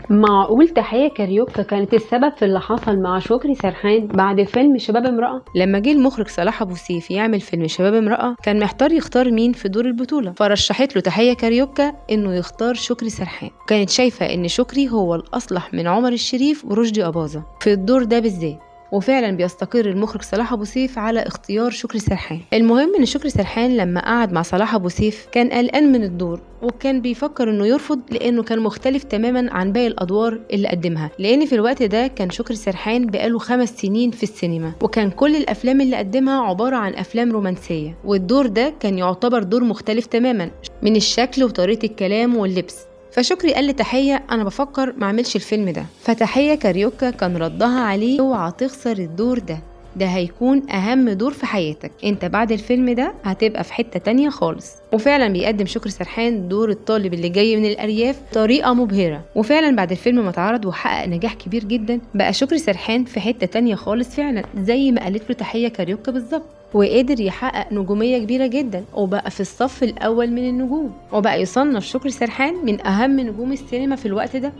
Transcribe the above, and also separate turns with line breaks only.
معقول تحية كاريوكا كانت السبب في اللي حصل مع شكري سرحان بعد فيلم شباب امرأة؟
لما جه المخرج صلاح أبو سيف يعمل فيلم شباب امرأة كان محتار يختار مين في دور البطولة، فرشحت له تحية كاريوكا إنه يختار شكري سرحان. كانت شايفة إن شكري هو الأصلح من عمر الشريف ورشدي أباظة في الدور ده بالذات، وفعلا بيستقر المخرج صلاح ابو سيف على اختيار شكري سرحان. المهم ان شكري سرحان لما قعد مع صلاح ابو سيف كان قلقان من الدور، وكان بيفكر انه يرفض لانه كان مختلف تماما عن باقي الادوار اللي قدمها، لان في الوقت ده كان شكري سرحان بقاله 5 سنين في السينما، وكان كل الافلام اللي قدمها عبارة عن افلام رومانسية، والدور ده كان يعتبر دور مختلف تماما من الشكل وطريقة الكلام واللبس. فشكري قال لتحية أنا بفكر ما اعملش الفيلم ده. فتحية كاريوكا كان ردها عليه اوعى تخسر الدور ده هيكون أهم دور في حياتك، انت بعد الفيلم ده هتبقى في حتة تانية خالص. وفعلا بيقدم شكري سرحان دور الطالب اللي جاي من الأرياف بطريقة مبهرة، وفعلا بعد الفيلم ما اتعرض وحقق نجاح كبير جدا بقى شكري سرحان في حتة تانية خالص فعلا زي ما قالت له تحية كاريوكا بالظبط، وقدر يحقق نجومية كبيرة جدا وبقى في الصف الأول من النجوم، وبقى يصنف شكري سرحان من أهم نجوم السينما في الوقت ده.